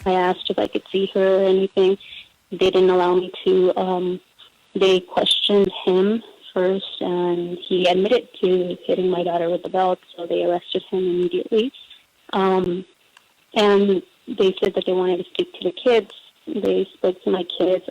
I asked if I could see her or anything. They didn't allow me to. They questioned him first, and he admitted to hitting my daughter with the belt, so they arrested him immediately. And they said that they wanted to speak to the kids. They spoke to my kids.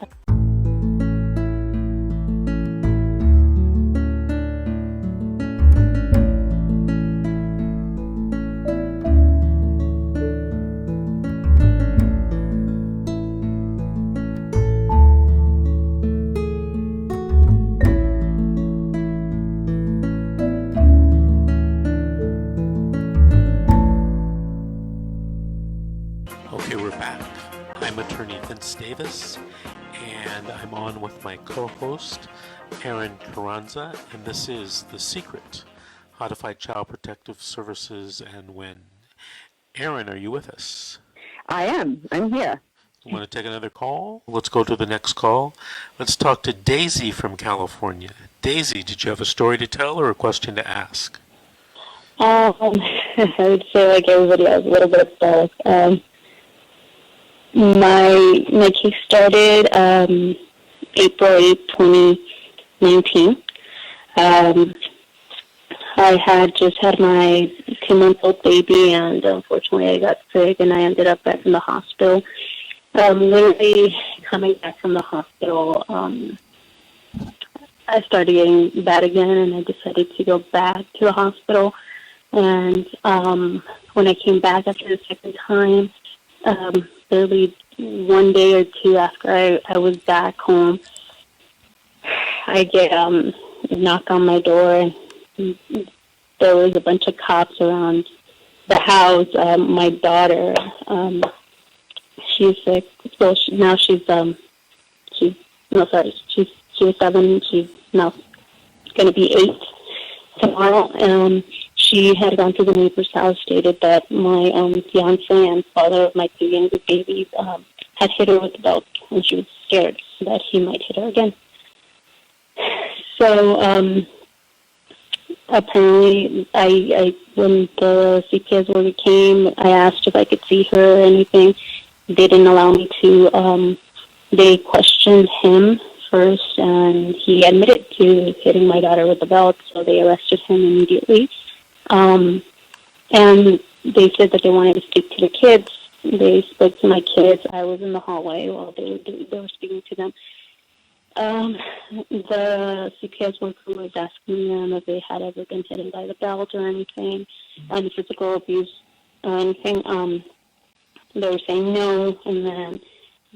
Okay, we're back. I'm attorney Vincent, and I'm on with my co-host, Aaron Carranza, and this is The Secret, How to Fight Child Protective Services and Win. Aaron, are you with us? I am. I'm here. You want to take another call? Let's go to the next call. Let's talk to Daisy from California. Daisy, did you have a story to tell or a question to ask? I would say, like everybody else, a little bit of both. My case started April 8, 2019. I had just had my 2-month-old baby, and unfortunately I got sick, and I ended up back in the hospital. Literally coming back from the hospital, I started getting bad again, and I decided to go back to the hospital. And when I came back after the second time, literally 1 day or two after I was back home, I get a knock on my door. There was a bunch of cops around the house. My daughter, she's sick. Well, she was 7. She's now going to be 8 tomorrow. She had gone to the neighbor's house, stated that my fiance and father of my 2 younger babies had hit her with the belt, and she was scared that he might hit her again. So apparently, when the CPS worker came, I asked if I could see her or anything. They didn't allow me to. They questioned him first, and he admitted to hitting my daughter with the belt, so they arrested him immediately. And they said that they wanted to speak to the kids. They spoke to my kids. I was in the hallway while they were speaking to them. The CPS worker was asking them if they had ever been hit by the belt or anything, any physical abuse or anything. They were saying no, and then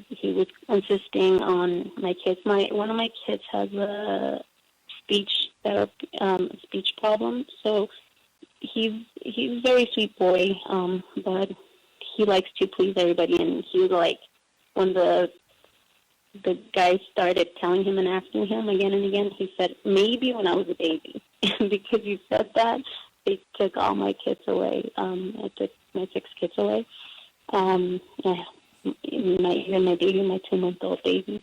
he was insisting on my kids. One of my kids has a speech problem, so he's a very sweet boy, but he likes to please everybody. And he was like, when the guy started telling him and asking him again and again, he said, maybe when I was a baby. Because you said that, they took all my kids away. I took my 6 kids away. My baby, my 2-month-old baby.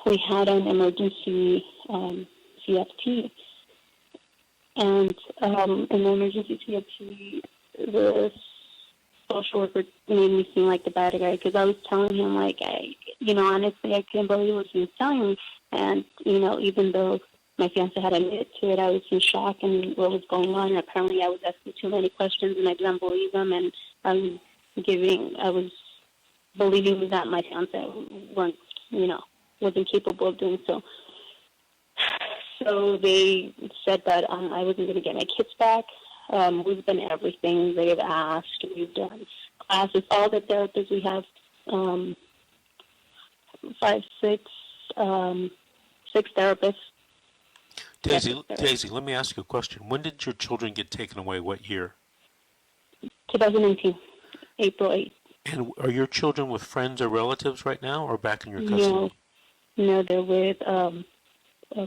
We had an emergency CFT. And in the emergency CFT, the social worker made me seem like the bad guy, because I was telling him, like, honestly, I couldn't believe what he was telling me. And, even though my fiance had admitted to it, I was in shock and what was going on. And apparently I was asking too many questions, and I didn't believe them. And I was believing that my fiance wasn't capable of doing so. So they said that I wasn't going to get my kids back. We've done everything they've asked. We've done classes. All the therapists we have, 6 therapists. Daisy, let me ask you a question. When did your children get taken away? What year? 2019, April 8th. And are your children with friends or relatives right now, or back in your custody? No, they're with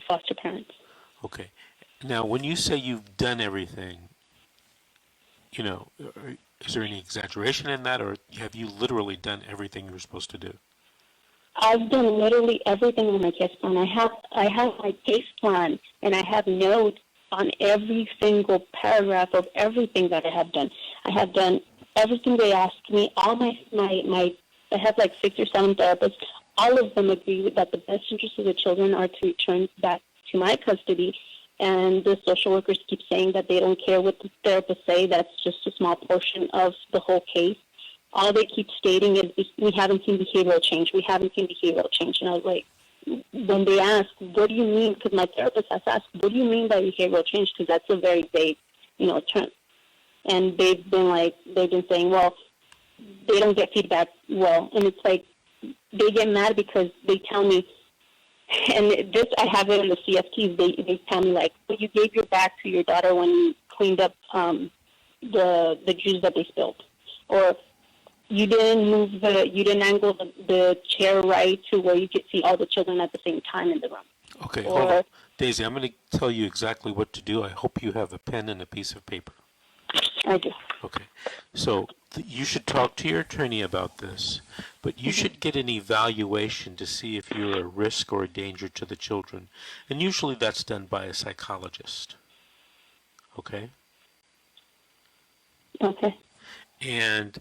foster parents. Okay. Now, when you say you've done everything, is there any exaggeration in that, or have you literally done everything you're supposed to do? I've done literally everything on my case plan. I have my case plan, and I have notes on every single paragraph of everything that I have done. I have done everything they ask me, all my I have like 6 or 7 therapists. All of them agree with that the best interest of the children are to return back to my custody. And the social workers keep saying that they don't care what the therapists say. That's just a small portion of the whole case. All they keep stating is, we haven't seen behavioral change. We haven't seen behavioral change. And I was like, when they ask, what do you mean? Because my therapist has asked, what do you mean by behavioral change? Because that's a very vague, term. And they've been saying, well, they don't get feedback well. And it's like, they get mad because they tell me, and this, I have it in the CFTs, they tell me, like, well, you gave your back to your daughter when you cleaned up the juice that they spilled. Or you didn't angle the chair right to where you could see all the children at the same time in the room. Okay, hold on. Daisy, I'm going to tell you exactly what to do. I hope you have a pen and a piece of paper. I do. Okay, so you should talk to your attorney about this, but you should get an evaluation to see if you're a risk or a danger to the children. And usually that's done by a psychologist. Okay? Okay. And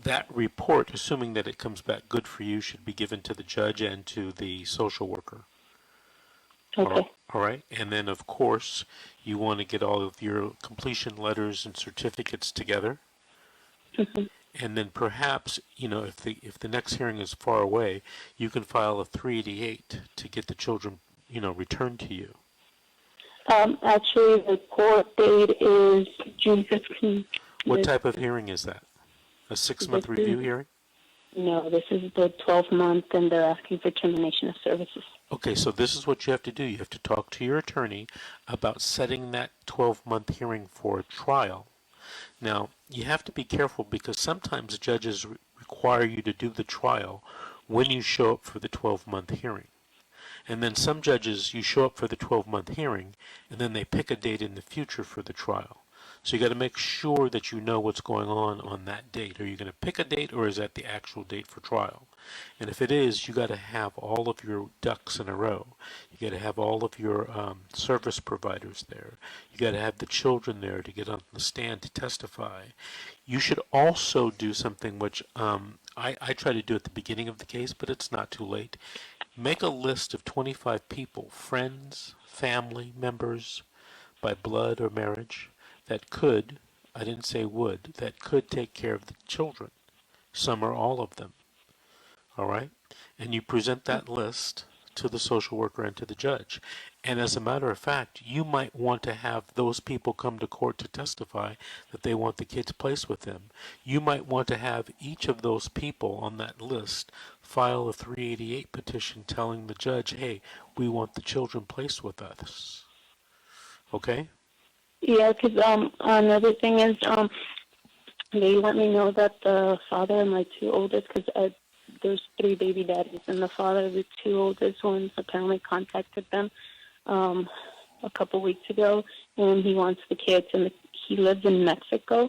that report, assuming that it comes back good for you, should be given to the judge and to the social worker. Okay. All right. And then, of course, you want to get all of your completion letters and certificates together. Mm-hmm. And then perhaps, if the next hearing is far away, you can file a 388 to get the children, returned to you. Actually, the court date is June 15th. What type of hearing is that? A 6-month review hearing? No, this is the 12-month, and they're asking for termination of services. Okay, so this is what you have to do. You have to talk to your attorney about setting that 12-month hearing for a trial. Now, you have to be careful because sometimes judges require you to do the trial when you show up for the 12-month hearing. And then some judges, you show up for the 12-month hearing, and then they pick a date in the future for the trial. So you got to make sure that you know what's going on that date. Are you going to pick a date, or is that the actual date for trial? And if it is, you got to have all of your ducks in a row. You got to have all of your service providers there. You got to have the children there to get on the stand to testify. You should also do something which I try to do at the beginning of the case, but it's not too late. Make a list of 25 people, friends, family members, by blood or marriage, that could, I didn't say would, that could take care of the children, some or all of them, all right? And you present that list to the social worker and to the judge. And as a matter of fact, you might want to have those people come to court to testify that they want the kids placed with them. You might want to have each of those people on that list file a 388 petition telling the judge, hey, we want the children placed with us. Okay? Yeah, because another thing is they let me know that the father and my 2 oldest, because there's 3 baby daddies, and the father of the 2 oldest ones apparently contacted them a couple weeks ago, and he wants the kids, and he lives in Mexico.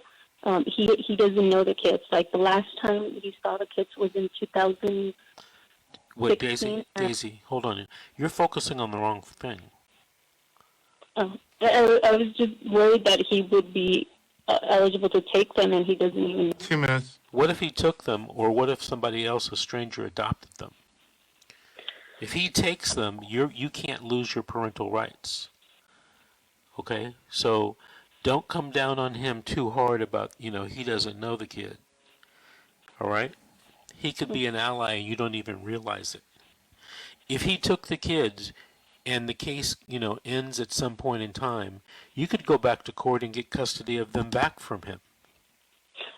He doesn't know the kids. Like, the last time he saw the kids was in 2016. Wait, Daisy, hold on. You're focusing on the wrong thing. I was just worried that he would be eligible to take them, and he doesn't even. 2 minutes. What if he took them, or what if somebody else, a stranger, adopted them? If he takes them, you can't lose your parental rights. Okay? So don't come down on him too hard about, he doesn't know the kid. All right? He could be an ally and you don't even realize it. If he took the kids and the case, ends at some point in time, you could go back to court and get custody of them back from him.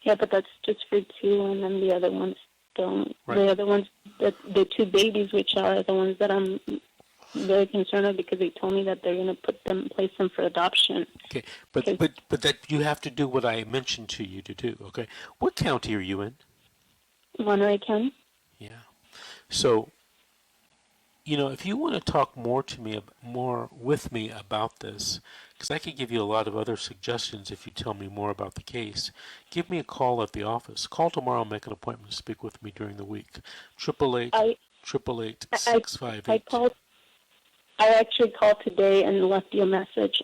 Yeah, but that's just for 2, and then the other ones don't. Right. The other ones, the 2 babies, which are the ones that I'm very concerned of, because they told me that they're going to place them for adoption. Okay, but that you have to do what I mentioned to you to do. Okay, what county are you in? Monterey County. Yeah. So, if you want to talk more with me about this, because I could give you a lot of other suggestions if you tell me more about the case, give me a call at the office. Call tomorrow, make an appointment to speak with me during the week. 888-658. I actually called today and left you a message.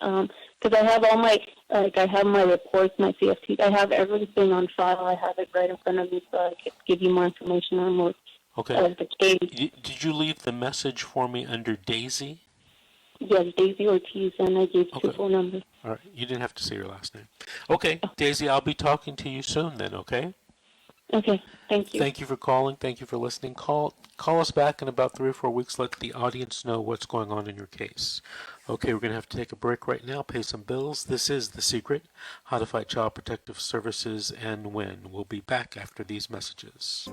because I have all my, I have my reports, my CFTs. I have everything on file. I have it right in front of me, so I could give you more information on more of the case. Did you leave the message for me under Daisy? Yes, Daisy Ortiz, and I gave 2 phone numbers. All right. You didn't have to say your last name. Okay, Daisy, I'll be talking to you soon then, okay? Okay, thank you. Thank you for calling. Thank you for listening. Call us back in about 3 or 4 weeks. Let the audience know what's going on in your case. Okay, we're going to have to take a break right now, pay some bills. This is The Secret, How to Fight Child Protective Services and Win. We'll be back after these messages.